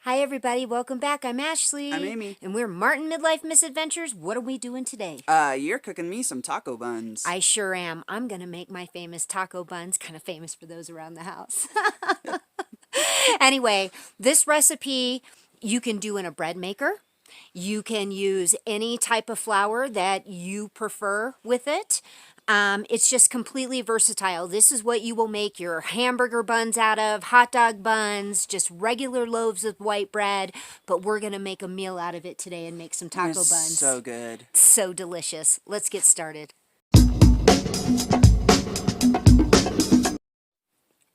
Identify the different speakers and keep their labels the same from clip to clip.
Speaker 1: Hi everybody, welcome back. I'm Ashley.
Speaker 2: I'm Amy.
Speaker 1: And we're Martin Midlife Misadventures. What are we doing today?
Speaker 2: You're cooking me some taco buns.
Speaker 1: I sure am. I'm going to make my famous taco buns, kind of famous for those around the house. Anyway, this recipe you can do in a bread maker. You can use any type of flour that you prefer with it. It's just completely versatile. This is what you will make your hamburger buns out of, hot dog buns, just regular loaves of white bread. But we're going to make a meal out of it today and make some taco
Speaker 2: It's
Speaker 1: buns.
Speaker 2: so good.
Speaker 1: So delicious. Let's get started.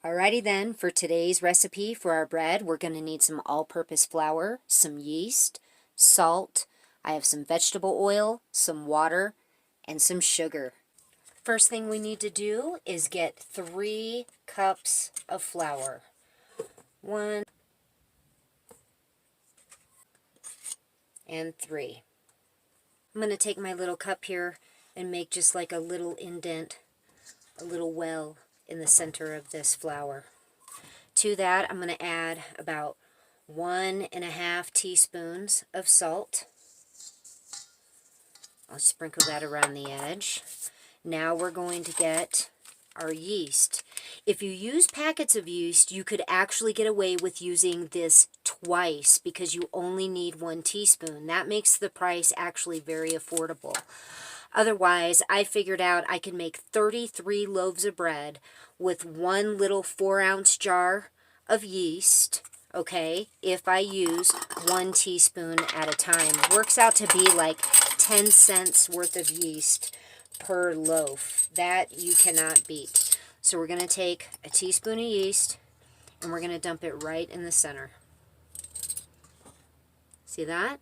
Speaker 1: Alrighty then, for today's recipe for our bread, we're going to need some all-purpose flour, some yeast, salt. I have some vegetable oil, some water, and some sugar. First thing we need to do is get 3 cups of flour. 1 and 3. I'm going to take my little cup here and make just like a little indent, a little well in the center of this flour. To that, I'm going to add about 1.5 teaspoons of salt. I'll sprinkle that around the edge. Now we're going to get our yeast. If you use packets of yeast, you could actually get away with using this twice because you only need 1 teaspoon. That makes the price actually very affordable. Otherwise, I figured out I can make 33 loaves of bread with 1 little 4-ounce jar of yeast, okay, if I use 1 teaspoon at a time. Works out to be like 10 cents worth of yeast per loaf. That you cannot beat. So we're going to take a teaspoon of yeast and we're going to dump it right in the center. See that?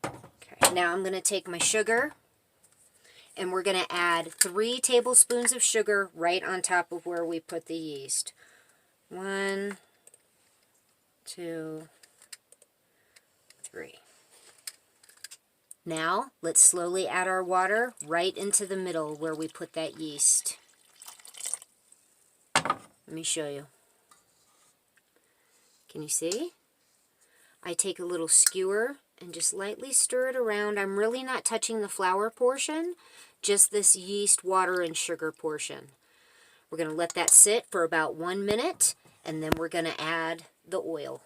Speaker 1: Okay. Now I'm going to take my sugar and we're going to add 3 tablespoons of sugar right on top of where we put the yeast. 1, 2, 3. Now, let's slowly add our water right into the middle where we put that yeast. Let me show you. Can you see? I take a little skewer and just lightly stir it around. I'm really not touching the flour portion, just this yeast, water, and sugar portion. We're going to let that sit for about 1 minute, and then we're going to add the oil.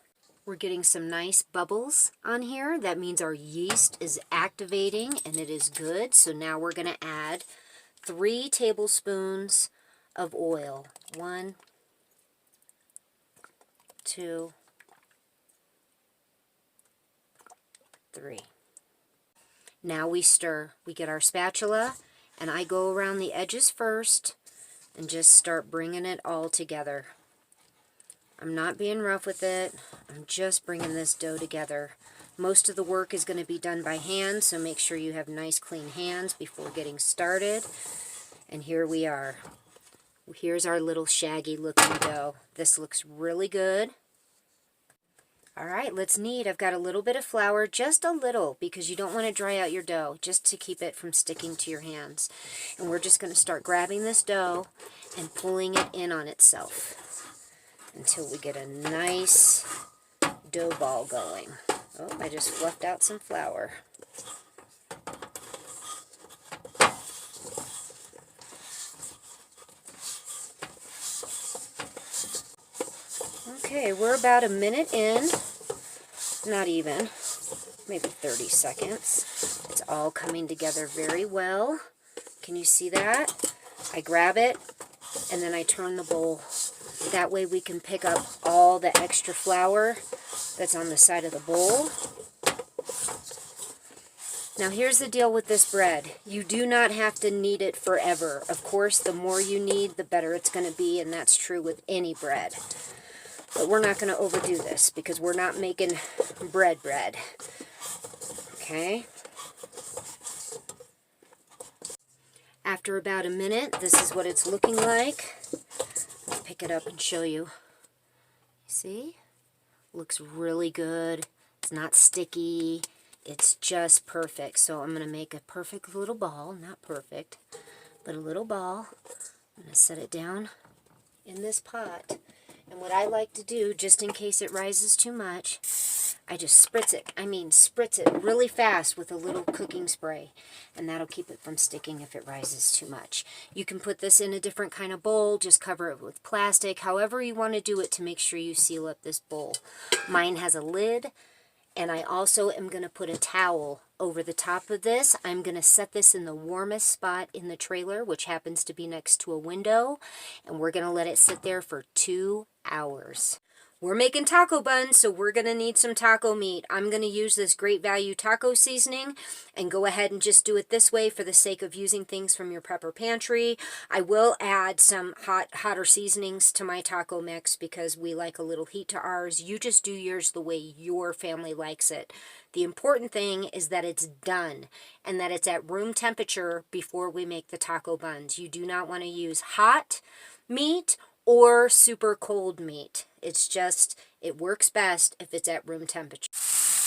Speaker 1: We're getting some nice bubbles on here. That means our yeast is activating and it is good. So now we're going to add 3 tablespoons of oil. 1, 2, 3. Now we stir. We get our spatula and I go around the edges first and just start bringing it all together. I'm not being rough with it. I'm just bringing this dough together. Most of the work is going to be done by hand, so make sure you have nice clean hands before getting started. And here we are. Here's our little shaggy looking dough. This looks really good. Alright, let's knead. I've got a little bit of flour, just a little, because you don't want to dry out your dough, just to keep it from sticking to your hands. And we're just going to start grabbing this dough and pulling it in on itself until we get a nice dough ball going. Oh, I just fluffed out some flour. Okay, we're about a minute in. Not even. Maybe 30 seconds. It's all coming together very well. Can you see that? I grab it and then I turn the bowl. That way we can pick up all the extra flour that's on the side of the bowl. Now here's the deal with this bread. You do not have to knead it forever. Of course, the more you knead, the better it's going to be, and that's true with any bread. But we're not going to overdo this because we're not making bread. Okay? After about a minute, this is what it's looking like. I'll pick it up and show you. See? Looks really good. It's not sticky. It's just perfect. So I'm going to make a perfect little ball. Not perfect, but a little ball. I'm going to set it down in this pot. And what I like to do, just in case it rises too much, I just spritz it really fast with a little cooking spray, and that'll keep it from sticking if it rises too much. You can put this in a different kind of bowl, just cover it with plastic, however you want to do it to make sure you seal up this bowl. Mine has a lid, and I also am going to put a towel over the top of this. I'm going to set this in the warmest spot in the trailer, which happens to be next to a window, and we're going to let it sit there for 2 hours. We're making taco buns, so we're going to need some taco meat. I'm going to use this Great Value taco seasoning and go ahead and just do it this way for the sake of using things from your prepper pantry. I will add some hotter seasonings to my taco mix because we like a little heat to ours. You just do yours the way your family likes it. The important thing is that it's done and that it's at room temperature before we make the taco buns. You do not want to use hot meat or super cold meat. It's just, it works best if it's at room temperature.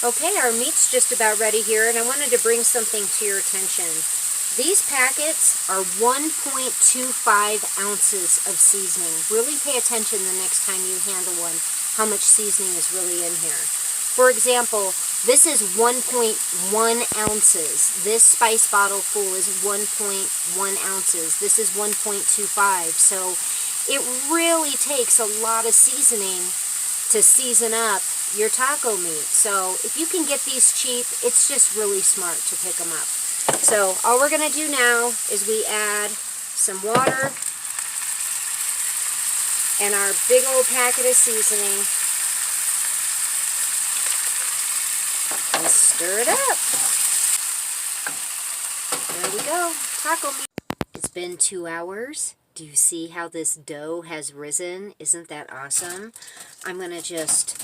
Speaker 1: Okay, our meat's just about ready here, and I wanted to bring something to your attention. These packets are 1.25 ounces of seasoning. Really pay attention the next time you handle one, how much seasoning is really in here. For example, this is 1.1 ounces. This spice bottle full is 1.1 ounces. This is 1.25. So it really takes a lot of seasoning to season up your taco meat. So if you can get these cheap, it's just really smart to pick them up. So all we're going to do now is we add some water and our big old packet of seasoning and stir it up. There we go, taco meat. It's been 2 hours. Do you see how this dough has risen? Isn't that awesome? I'm going to just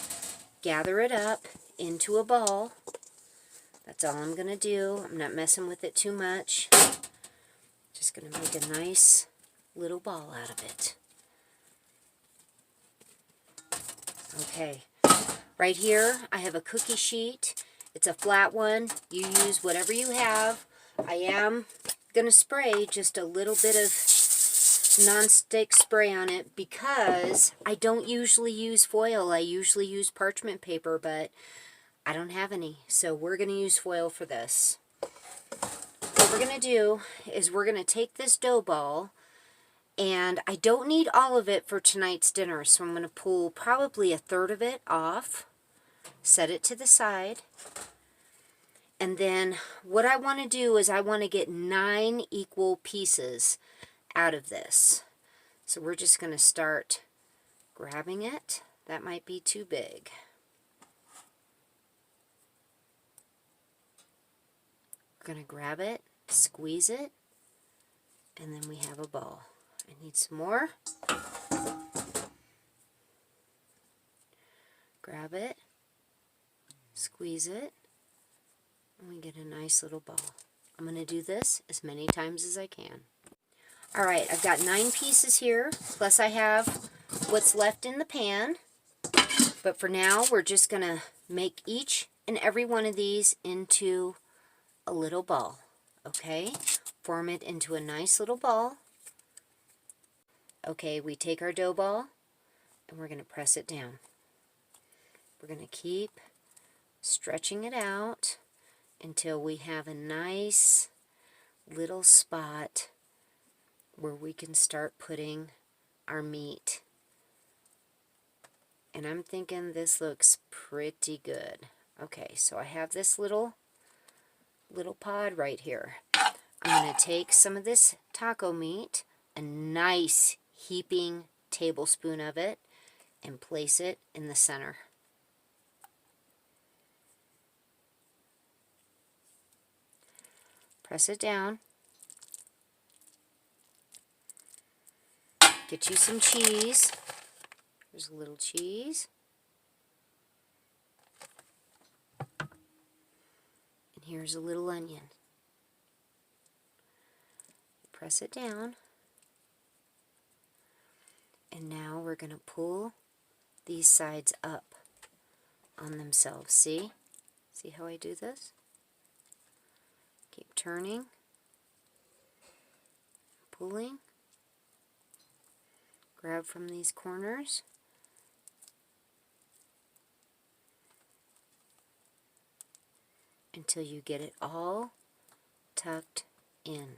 Speaker 1: gather it up into a ball. That's all I'm going to do. I'm not messing with it too much. Just going to make a nice little ball out of it. Okay. Right here, I have a cookie sheet. It's a flat one. You use whatever you have. I am going to spray just a little bit of non-stick spray on it because I don't usually use foil. I usually use parchment paper, but I don't have any, so we're going to use foil for this. What we're going to do is we're going to take this dough ball, and I don't need all of it for tonight's dinner, so I'm going to pull probably 1/3 of it off, set it to the side, and then what I want to do is I want to get 9 equal pieces out of this. So we're just going to start grabbing it. That might be too big. We're going to grab it, squeeze it, and then we have a ball. I need some more. Grab it, squeeze it, and we get a nice little ball. I'm going to do this as many times as I can. Alright, I've got 9 pieces here, plus I have what's left in the pan. But for now, we're just going to make each and every one of these into a little ball. Okay? Form it into a nice little ball. Okay, we take our dough ball and we're going to press it down. We're going to keep stretching it out until we have a nice little spot where we can start putting our meat. And I'm thinking this looks pretty good. Okay, so I have this little pod right here. I'm going to take some of this taco meat, a nice heaping tablespoon of it, and place it in the center. Press it down. Get you some cheese. There's a little cheese. And here's a little onion. Press it down. And now we're going to pull these sides up on themselves. See? See how I do this? Keep turning. Pulling. Grab from these corners. until you get it all tucked in.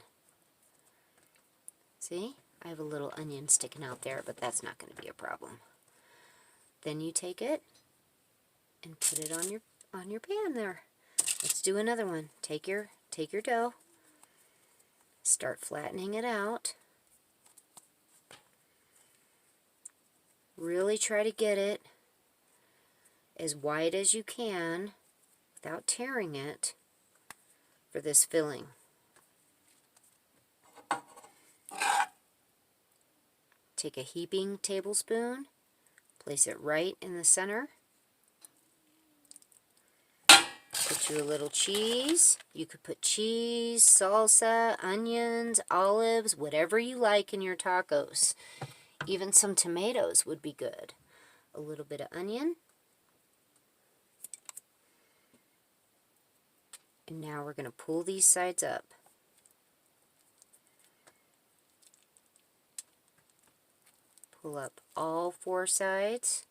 Speaker 1: See? I have a little onion sticking out there, but that's not going to be a problem. Then you take it and put it on your pan there. Let's do another one. Take your dough. Start flattening it out. Really try to get it as wide as you can without tearing it for this filling. Take a heaping tablespoon, place it right in the center. Put your little cheese. You could put cheese, salsa, onions, olives, whatever you like in your tacos. Even some tomatoes would be good. A little bit of onion. And now we're going to pull these sides up. Pull up all four sides.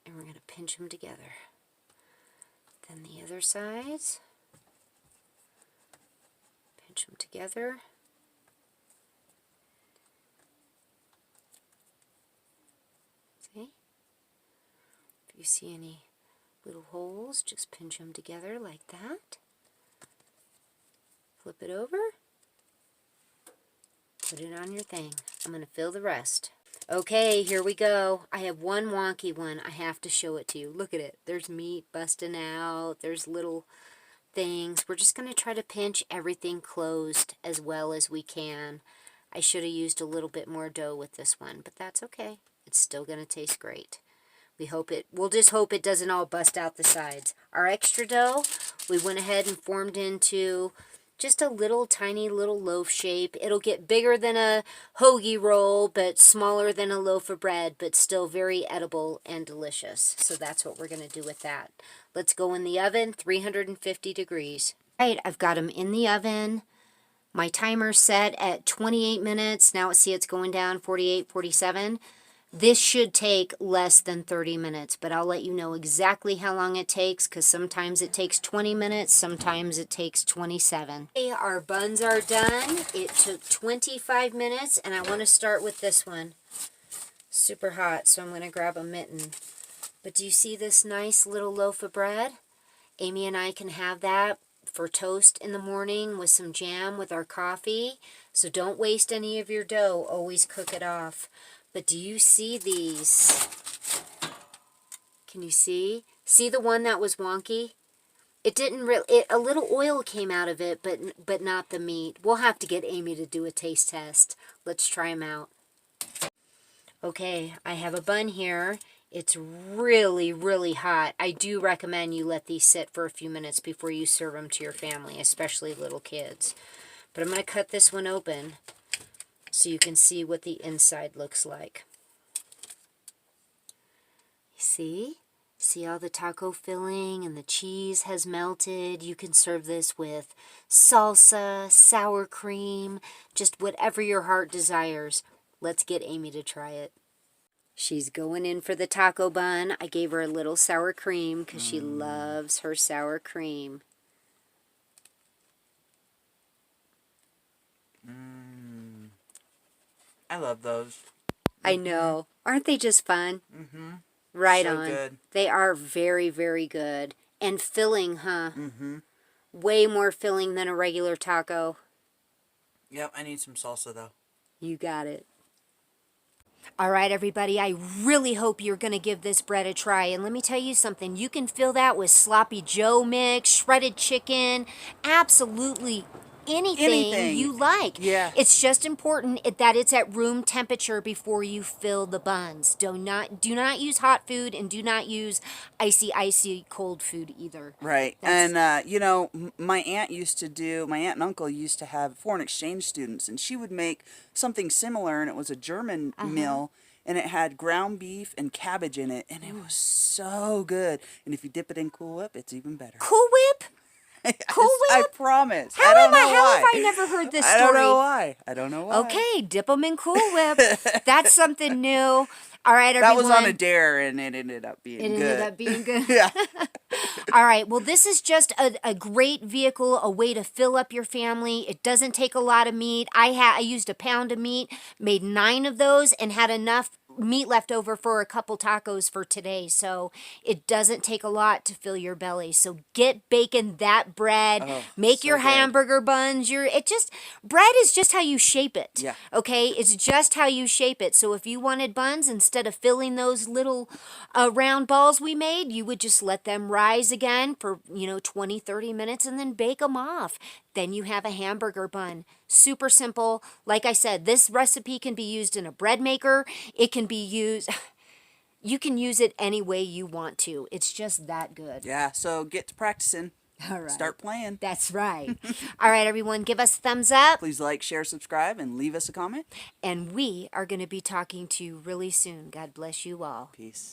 Speaker 1: And we're going to pinch them together. Then the other sides. Pinch them together. See? If you see any little holes, just pinch them together like that. Flip it over. Put it on your thing. I'm going to fill the rest. Okay, here we go. I have one wonky one. I have to show it to you. Look at it. There's meat busting out. There's little things. We're just going to try to pinch everything closed as well as we can. I should have used a little bit more dough with this one, but that's okay. It's still going to taste great. We'll just hope it doesn't all bust out the sides. Our extra dough, we went ahead and formed into just a little tiny little loaf shape. It'll get bigger than a hoagie roll, but smaller than a loaf of bread, but still very edible and delicious. So that's what we're going to do with that. Let's go in the oven, 350 degrees. All right, I've got them in the oven. My timer's set at 28 minutes. Now see it's going down, 48, 47. This should take less than 30 minutes, but I'll let you know exactly how long it takes because sometimes it takes 20 minutes, sometimes it takes 27. Okay, our buns are done. It took 25 minutes, and I want to start with this one. Super hot, so I'm going to grab a mitten. But do you see this nice little loaf of bread? Amy and I can have that for toast in the morning with some jam with our coffee. So don't waste any of your dough. Always cook it off. But do you see these? Can you see? See the one that was wonky? It didn't really, a little oil came out of it, but not the meat. We'll have to get Amy to do a taste test. Let's try them out. Okay, I have a bun here. It's really, really hot. I do recommend you let these sit for a few minutes before you serve them to your family, especially little kids. But I'm going to cut this one open so you can see what the inside looks like. See? See all the taco filling and the cheese has melted. You can serve this with salsa, sour cream, just whatever your heart desires. Let's get Amy to try it. She's going in for the taco bun. I gave her a little sour cream because she loves her sour cream.
Speaker 2: I love those.
Speaker 1: I know. Aren't they just fun?
Speaker 2: Mm-hmm.
Speaker 1: Right
Speaker 2: so
Speaker 1: on.
Speaker 2: Good.
Speaker 1: They are very, very good. And filling, huh?
Speaker 2: Mm-hmm.
Speaker 1: Way more filling than a regular taco.
Speaker 2: Yep, I need some salsa, though.
Speaker 1: You got it. All right, everybody, I really hope you're going to give this bread a try. And let me tell you something. You can fill that with sloppy Joe mix, shredded chicken, absolutely anything you like.
Speaker 2: Yeah.
Speaker 1: It's just important that it's at room temperature before you fill the buns. Do not use hot food and do not use icy cold food either.
Speaker 2: Right. And, you know, my aunt and uncle used to have foreign exchange students, and she would make something similar, and it was a German meal, and it had ground beef and cabbage in it, and it was so good. And if you dip it in Cool Whip, it's even better.
Speaker 1: Cool Whip? Cool Whip?
Speaker 2: I promise.
Speaker 1: How have I never heard this story?
Speaker 2: I don't know why.
Speaker 1: Okay, dip them in Cool Whip. That's something new. All right, everyone.
Speaker 2: That was on a dare, and it ended up being good.
Speaker 1: It ended up being good.
Speaker 2: Yeah.
Speaker 1: All right. Well, this is just a great vehicle, a way to fill up your family. It doesn't take a lot of meat. I used a pound of meat, made 9 of those, and had enough meat left over for a couple tacos for today. So it doesn't take a lot to fill your belly. So get baking that bread.
Speaker 2: Oh,
Speaker 1: Make
Speaker 2: so
Speaker 1: your
Speaker 2: good.
Speaker 1: hamburger buns. Bread is just how you shape it.
Speaker 2: Yeah.
Speaker 1: Okay, it's just how you shape it. So if you wanted buns, instead of filling those little round balls we made, you would just let them rise again for 20, 30 minutes and then bake them off. Then you have a hamburger bun. Super simple. Like I said, this recipe can be used in a bread maker. It can be used, you can use it any way you want to. It's just that good.
Speaker 2: Yeah, so get to practicing.
Speaker 1: All right.
Speaker 2: Start playing.
Speaker 1: That's right. All right, everyone, give us a thumbs up.
Speaker 2: Please like, share, subscribe, and leave us a comment.
Speaker 1: And we are going to be talking to you really soon. God bless you all.
Speaker 2: Peace.